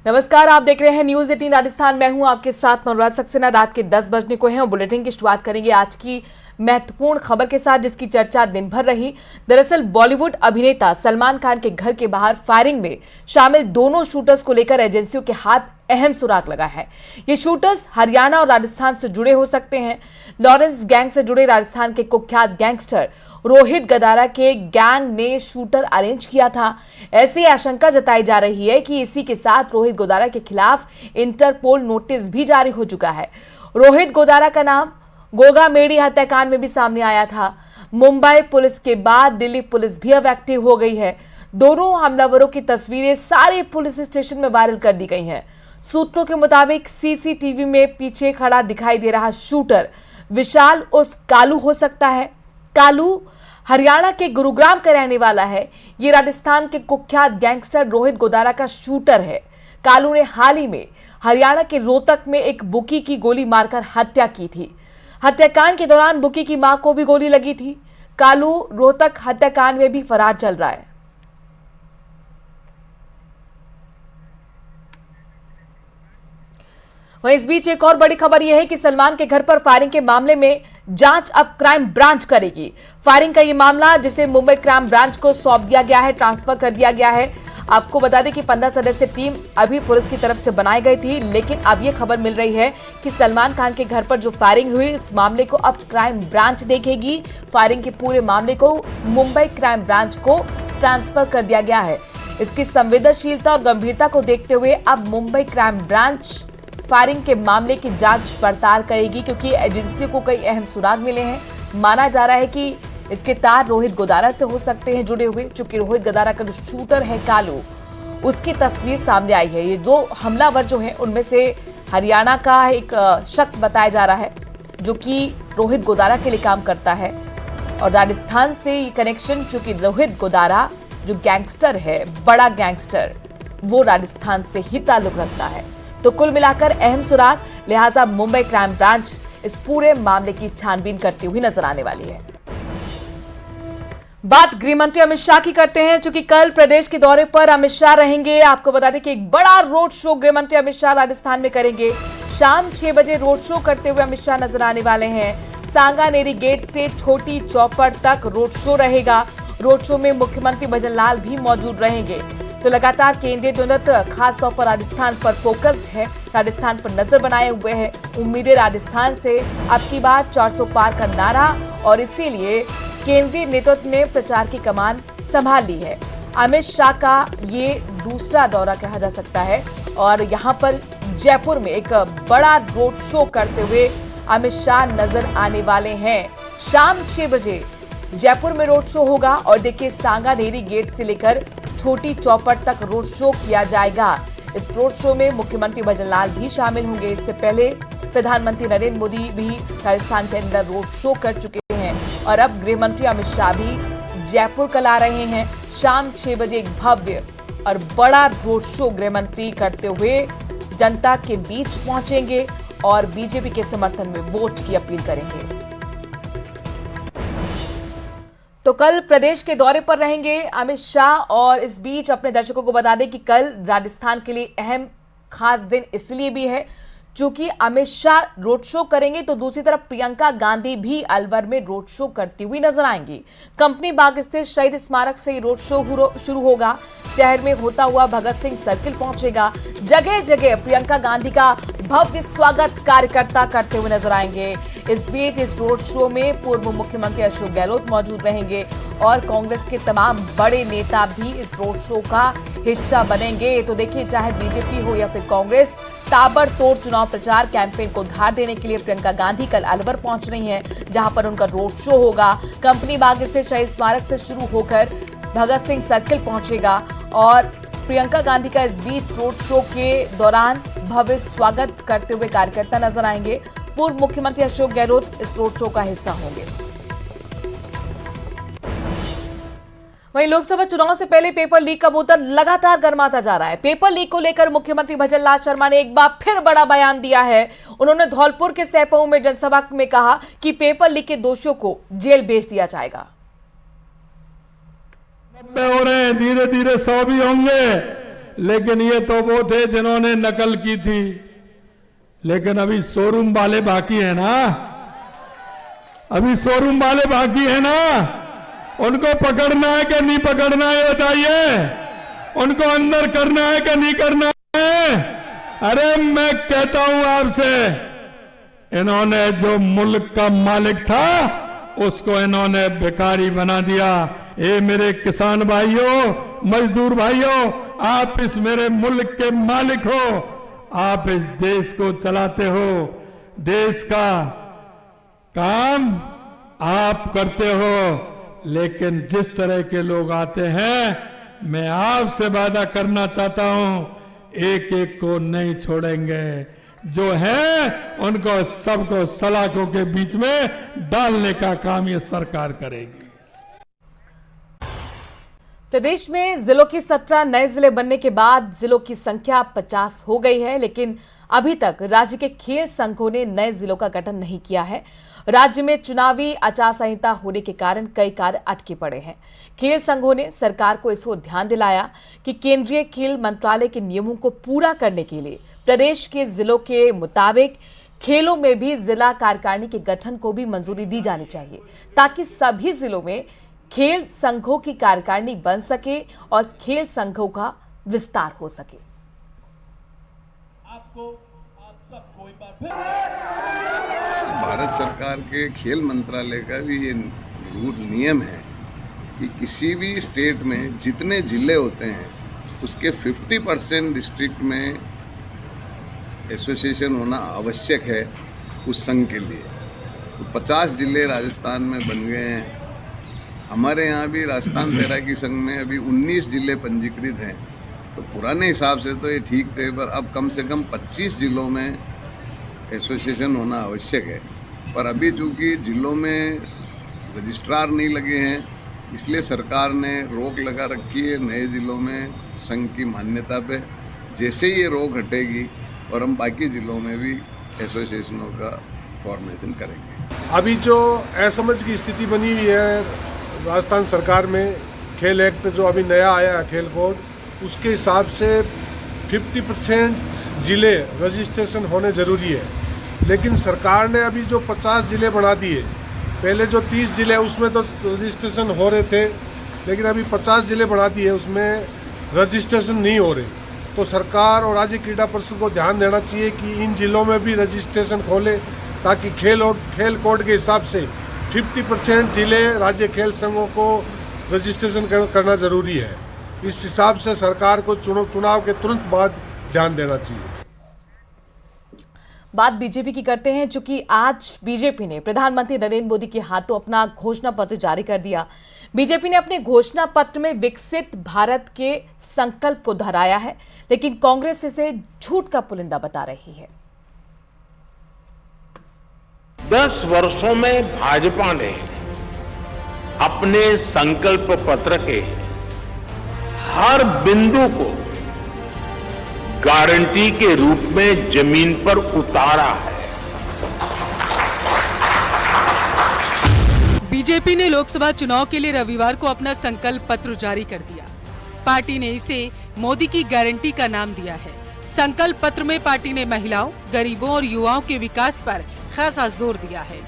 नमस्कार, आप देख रहे हैं न्यूज 18 राजस्थान। मैं हूं आपके साथ मनोराज सक्सेना। रात के 10 बजने को हैं और बुलेटिन की शुरुआत करेंगे आज की महत्वपूर्ण खबर के साथ, जिसकी चर्चा दिन भर रही। दरअसल बॉलीवुड अभिनेता सलमान खान के घर के बाहर फायरिंग में शामिल दोनों शूटर्स को लेकर एजेंसियों के हाथ अहम सुराग लगा है। ये शूटर्स हरियाणा और राजस्थान से जुड़े हो सकते हैं। लॉरेंस गैंग से जुड़े राजस्थान के कुख्यात गैंगस्टर रोहित गदारा के गैंग ने शूटर अरेंज किया था। ऐसी आशंका जताई जा रही है कि इसी के साथ रोहित गदारा के खिलाफ इंटरपोल नोटिस भी जारी हो चुका है। रोहित गदारा का नाम गोगा मेडी हत्याकांड में भी सामने आया था। मुंबई पुलिस के बाद दिल्ली पुलिस भी अब एक्टिव हो गई है। दोनों हमलावरों की तस्वीरें सारे पुलिस स्टेशन में वायरल कर दी गई हैं। सूत्रों के मुताबिक सीसीटीवी में पीछे खड़ा दिखाई दे रहा शूटर विशाल उर्फ कालू हो सकता है। कालू हरियाणा के गुरुग्राम का रहने वाला है। ये राजस्थान के कुख्यात गैंगस्टर रोहित गदारा का शूटर है। कालू ने हाल ही में हरियाणा के रोहतक में एक बुकी की गोली मारकर हत्या की थी। हत्याकांड के दौरान बुकी की मां को भी गोली लगी थी। कालू रोहतक हत्याकांड में भी फरार चल रहा है। वहीं इस बीच एक और बड़ी खबर यह है कि सलमान के घर पर फायरिंग के मामले में जांच अब क्राइम ब्रांच करेगी। फायरिंग का यह मामला जिसे मुंबई क्राइम ब्रांच को सौंप दिया गया है, ट्रांसफर कर दिया गया है। आपको बता दें कि 15 सदस्यीय टीम अभी पुलिस की तरफ से बनाई गई थी, लेकिन अब यह खबर मिल रही है कि सलमान खान के घर पर जो फायरिंग हुई, इस मामले को अब क्राइम ब्रांच देखेगी। फायरिंग के पूरे मामले को मुंबई क्राइम ब्रांच को ट्रांसफर कर दिया गया है। इसकी संवेदनशीलता और गंभीरता को देखते हुए अब मुंबई क्राइम ब्रांच फायरिंग के मामले की जांच पड़ताल करेगी, क्योंकि एजेंसियों को कई अहम सुराग मिले हैं। माना जा रहा है कि इसके तार रोहित गदारा से हो सकते हैं जुड़े हुए, क्योंकि रोहित गदारा का जो शूटर है कालू, उसकी तस्वीर सामने आई है। ये जो हमलावर जो है उनमें से हरियाणा का एक शख्स बताया जा रहा है, जो कि रोहित गदारा के लिए काम करता है, और राजस्थान से ये कनेक्शन, चूंकि रोहित गदारा जो गैंगस्टर है, बड़ा गैंगस्टर, वो राजस्थान से ही ताल्लुक रखता है। तो कुल मिलाकर अहम सुराग, लिहाजा मुंबई क्राइम ब्रांच इस पूरे मामले की छानबीन करती हुई नजर आने वाली है। बात गृह मंत्री अमित शाह की करते हैं, चूंकि कल प्रदेश के दौरे पर अमित शाह रहेंगे। आपको बता दें कि एक बड़ा रोड शो गृह मंत्री अमित शाह राजस्थान में करेंगे। शाम 6 बजे रोड शो करते हुए अमित शाह नजर आने वाले हैं। सांगानेरी गेट से छोटी चौपड़ तक रोड शो रहेगा। रोड शो में मुख्यमंत्री भजन लाल भी मौजूद रहेंगे। तो लगातार केंद्रीय जनत खासतौर पर राजस्थान पर फोकस्ड है, राजस्थान पर नजर बनाए हुए है। उम्मीदें राजस्थान से अब की बार 400 पार का नारा, और इसीलिए केंद्रीय नेतृत्व ने प्रचार की कमान संभाल ली है। अमित शाह का ये दूसरा दौरा कहा जा सकता है, और यहां पर जयपुर में एक बड़ा रोड शो करते हुए अमित शाह नजर आने वाले हैं। शाम 6 बजे जयपुर में रोड शो होगा, और देखिए सांगानेरी गेट से लेकर छोटी चौपड़ तक रोड शो किया जाएगा। इस रोड शो में मुख्यमंत्री भजन लाल भी शामिल होंगे। इससे पहले प्रधानमंत्री नरेंद्र मोदी भी राजस्थान के अंदर रोड शो कर चुके हैं, और अब गृह मंत्री अमित शाह भी जयपुर कल आ रहे हैं। शाम 6 बजे एक भव्य और बड़ा रोड शो गृह मंत्री करते हुए जनता के बीच पहुंचेंगे और बीजेपी के समर्थन में वोट की अपील करेंगे। तो कल प्रदेश के दौरे पर रहेंगे अमित शाह, और इस बीच अपने दर्शकों को बता दें कि कल राजस्थान के लिए अहम खास दिन इसलिए भी है चूंकि अमित शाह रोड शो करेंगे, तो दूसरी तरफ प्रियंका गांधी भी अलवर में रोड शो करती हुई नजर आएंगी। कंपनी बाग स्थित शहीद स्मारक से रोड शो शुरू होगा। शहर में होता हुआ भगत सिंह सर्किल पहुंचेगा। जगह जगह प्रियंका गांधी का भव्य स्वागत कार्यकर्ता करते हुए नजर आएंगे। इस बीच इस रोड शो में पूर्व मुख्यमंत्री अशोक गहलोत मौजूद रहेंगे, और कांग्रेस के तमाम बड़े नेता भी इस रोड शो का हिस्सा बनेंगे। तो देखिए, चाहे बीजेपी हो या फिर कांग्रेस, ताबड़तोड़ चुनाव प्रचार कैंपेन को धार देने के लिए प्रियंका गांधी कल अलवर पहुंच रही हैं, जहां पर उनका रोड शो होगा। कंपनी बाग स्थित शहीद स्मारक से शुरू होकर भगत सिंह सर्किल पहुंचेगा, और प्रियंका गांधी का इस बीच रोड शो के दौरान भव्य स्वागत करते हुए कार्यकर्ता नजर आएंगे। पूर्व मुख्यमंत्री अशोक गहलोत इस रोड शो का हिस्सा होंगे। वहीं लोकसभा चुनाव से पहले पेपर लीक का मुद्दा लगातार गर्माता जा रहा है। पेपर लीक को लेकर मुख्यमंत्री भजन लाल शर्मा ने एक बार फिर बड़ा बयान दिया है। उन्होंने धौलपुर के सैपऊ में जनसभा में कहा कि पेपर लीक के दोषियों को जेल भेज दिया जाएगा। 90 हो रहे हैं, धीरे धीरे 100 भी होंगे। लेकिन ये तो वो थे जिन्होंने नकल की थी। लेकिन अभी शोरूम वाले बाकी है ना, अभी शोरूम वाले बाकी है ना, उनको पकड़ना है कि नहीं पकड़ना है बताइए, उनको अंदर करना है कि नहीं करना है। अरे मैं कहता हूं आपसे, इन्होंने जो मुल्क का मालिक था उसको इन्होंने भिखारी बना दिया। ये मेरे किसान भाइयों, मजदूर भाइयों, आप इस मेरे मुल्क के मालिक हो, आप इस देश को चलाते हो, देश का काम आप करते हो। लेकिन जिस तरह के लोग आते हैं, मैं आपसे वादा करना चाहता हूं, एक एक को नहीं छोड़ेंगे। जो है उनको सबको सलाखों के बीच में डालने का काम ये सरकार करेगी। प्रदेश में जिलों की 17 नए जिले बनने के बाद जिलों की संख्या 50 हो गई है, लेकिन अभी तक राज्य के खेल संघों ने नए जिलों का गठन नहीं किया है। राज्य में चुनावी आचार संहिता होने के कारण कई कार्य अटके पड़े हैं। खेल संघों ने सरकार को इस ओर ध्यान दिलाया कि केंद्रीय खेल मंत्रालय के नियमों को पूरा करने के लिए प्रदेश के जिलों के मुताबिक खेलों में भी जिला कार्यकारिणी के गठन को भी मंजूरी दी जानी चाहिए, ताकि सभी जिलों में खेल संघों की कार्यकारिणी बन सके और खेल संघों का विस्तार हो सके। भारत सरकार के खेल मंत्रालय का भी ये नियम है कि किसी भी स्टेट में जितने जिले होते हैं उसके 50% डिस्ट्रिक्ट में एसोसिएशन होना आवश्यक है उस संघ के लिए। तो 50 जिले राजस्थान में बन गए हैं। हमारे यहाँ भी राजस्थान तैराकी संघ में अभी 19 जिले पंजीकृत हैं। तो पुराने हिसाब से तो ये ठीक थे, पर अब कम से कम 25 जिलों में एसोसिएशन होना आवश्यक है। पर अभी चूँकि जिलों में रजिस्ट्रार नहीं लगे हैं, इसलिए सरकार ने रोक लगा रखी है नए जिलों में संघ की मान्यता पे। जैसे ये रोक हटेगी और हम बाकी जिलों में भी एसोसिएशनों का फॉर्मेशन करेंगे। अभी जो असमंजस की स्थिति बनी हुई है राजस्थान सरकार में, खेल एक्ट जो अभी नया आया है खेल कोड, उसके हिसाब से 50% जिले रजिस्ट्रेशन होने ज़रूरी है। लेकिन सरकार ने अभी जो 50 जिले बना दिए, पहले जो 30 जिले उसमें तो रजिस्ट्रेशन हो रहे थे, लेकिन अभी 50 जिले बना दिए उसमें रजिस्ट्रेशन नहीं हो रहे। तो सरकार और राज्य क्रीड़ा परिषद को ध्यान देना चाहिए कि इन जिलों में भी रजिस्ट्रेशन खोले, ताकि खेल कोड के हिसाब से 50% जिले राज्य खेल संघों को रजिस्ट्रेशन करना जरूरी है। इस हिसाब से सरकार को चुनाव के तुरंत बाद ध्यान देना चाहिए। बात बीजेपी की करते हैं, चूंकि आज बीजेपी ने प्रधानमंत्री नरेंद्र मोदी के हाथों अपना घोषणा पत्र जारी कर दिया। बीजेपी ने अपने घोषणा पत्र में विकसित भारत के संकल्प को दोहराया है, लेकिन कांग्रेस इसे झूठ का पुलिंदा बता रही है। 10 वर्षों में भाजपा ने अपने संकल्प पत्र के हर बिंदु को गारंटी के रूप में जमीन पर उतारा है। बीजेपी ने लोकसभा चुनाव के लिए रविवार को अपना संकल्प पत्र जारी कर दिया। पार्टी ने इसे मोदी की गारंटी का नाम दिया है। संकल्प पत्र में पार्टी ने महिलाओं, गरीबों और युवाओं के विकास पर खासा जोर दिया है।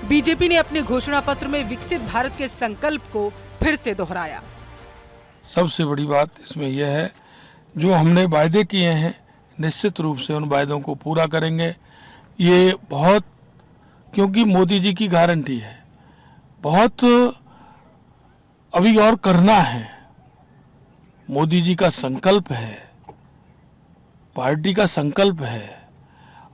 बीजेपी ने अपने घोषणा पत्र में विकसित भारत के संकल्प को फिर से दोहराया। सबसे बड़ी बात इसमें यह है, जो हमने वायदे किए हैं निश्चित रूप से उन वायदों को पूरा करेंगे। ये बहुत, क्योंकि मोदी जी की गारंटी है, बहुत अभी और करना है। मोदी जी का संकल्प है, पार्टी का संकल्प है,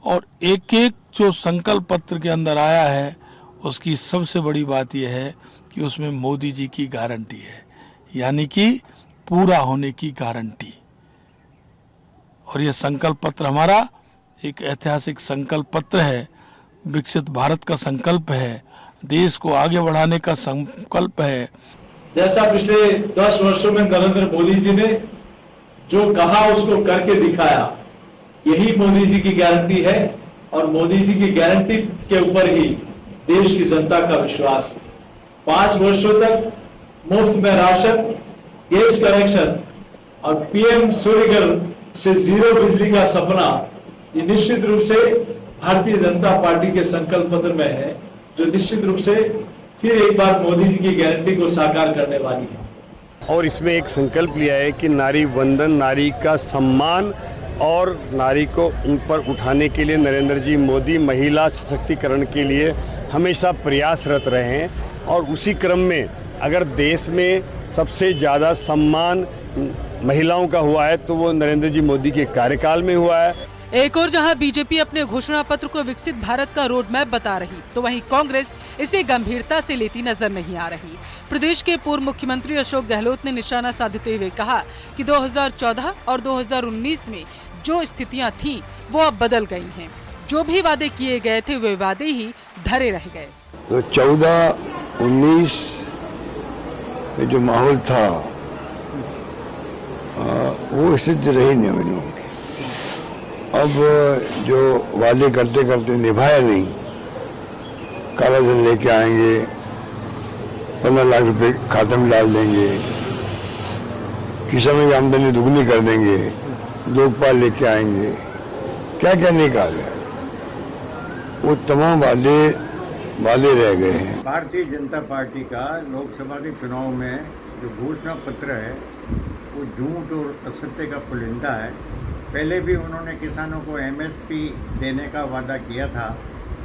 और एक एक जो संकल्प पत्र के अंदर आया है उसकी सबसे बड़ी बात यह है कि उसमें मोदी जी की गारंटी है, यानी कि पूरा होने की गारंटी। और यह संकल्प पत्र हमारा एक ऐतिहासिक संकल्प पत्र है, विकसित भारत का संकल्प है, देश को आगे बढ़ाने का संकल्प है। जैसा पिछले 10 वर्षों में नरेंद्र मोदी जी ने जो कहा उसको करके दिखाया, यही मोदी जी की गारंटी है। और मोदी जी की गारंटी के ऊपर ही देश की जनता का विश्वास है। 5 वर्षों तक मुफ्त में राशन, गैस कनेक्शन और पीएम सूर्यघर से जीरो बिजली का सपना, ये निश्चित रूप से भारतीय जनता पार्टी के संकल्प पत्र में है, जो निश्चित रूप से फिर एक बार मोदी जी की गारंटी को साकार करने वाली है। और इसमें एक संकल्प लिया है कि नारी वंदन, नारी का सम्मान और नारी को ऊपर उठाने के लिए नरेंद्र जी मोदी महिला सशक्तिकरण के लिए हमेशा प्रयासरत रहे हैं। और उसी क्रम में अगर देश में सबसे ज़्यादा सम्मान महिलाओं का हुआ है तो वो नरेंद्र जी मोदी के कार्यकाल में हुआ है। एक और जहां बीजेपी अपने घोषणा पत्र को विकसित भारत का रोड मैप बता रही, तो वहीं कांग्रेस इसे गंभीरता से लेती नजर नहीं आ रही। प्रदेश के पूर्व मुख्यमंत्री अशोक गहलोत ने निशाना साधते हुए कहा कि 2014 और 2019 में जो स्थितियां थीं, वो अब बदल गई हैं। जो भी वादे किए गए थे वे वादे ही धरे रह गए। तो 14-19 में जो माहौल था वो स्थिति रही नहीं हम लोगों की। अब जो वादे करते करते निभाया नहीं, काला धन लेके आएंगे, 15 लाख रुपए खाते में डाल देंगे, किसानों की आमदनी दुगनी कर देंगे, लोकपाल लेके आएंगे, क्या क्या नहीं कहा गया, वो तमाम वादे रह गए हैं। भारतीय जनता पार्टी का लोकसभा के चुनाव में जो घोषणा पत्र है वो झूठ और असत्य का पुलिंदा है। पहले भी उन्होंने किसानों को एमएसपी देने का वादा किया था,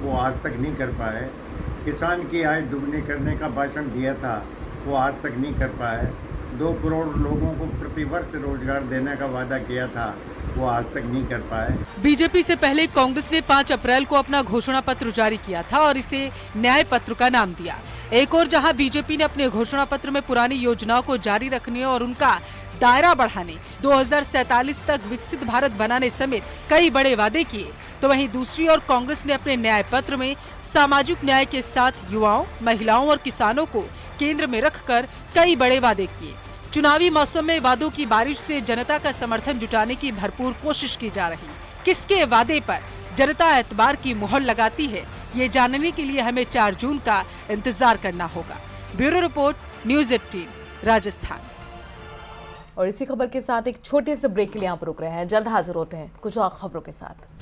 वो आज तक नहीं कर पाए। किसान की आय दुगनी करने का भाषण दिया था, वो आज तक नहीं कर पाए। 2 करोड़ लोगों को प्रतिवर्ष रोजगार देने का वादा किया था, वो आज तक नहीं कर पाए। बीजेपी से पहले कांग्रेस ने 5 अप्रैल को अपना घोषणा पत्र जारी किया था और इसे न्याय पत्र का नाम दिया। एक और जहां बीजेपी ने अपने घोषणा पत्र में पुरानी योजनाओं को जारी रखने और उनका दायरा बढ़ाने, 2047 तक विकसित भारत बनाने समेत कई बड़े वादे किए, तो वहीं दूसरी ओर कांग्रेस ने अपने न्याय पत्र में सामाजिक न्याय के साथ युवाओं, महिलाओं और किसानों को केंद्र में रखकर कई बड़े वादे किए। चुनावी मौसम में वादों की बारिश से जनता का समर्थन जुटाने की भरपूर कोशिश की जा रही। किसके वादे पर जनता एतबार की मुहर लगाती है, ये जानने के लिए हमें 4 जून का इंतजार करना होगा। Bureau report, news 18, Rajasthan. और इसी खबर के साथ एक छोटे से ब्रेक के लिए यहाँ पर रुक रहे हैं। जल्द हाजिर होते हैं कुछ और खबरों के साथ।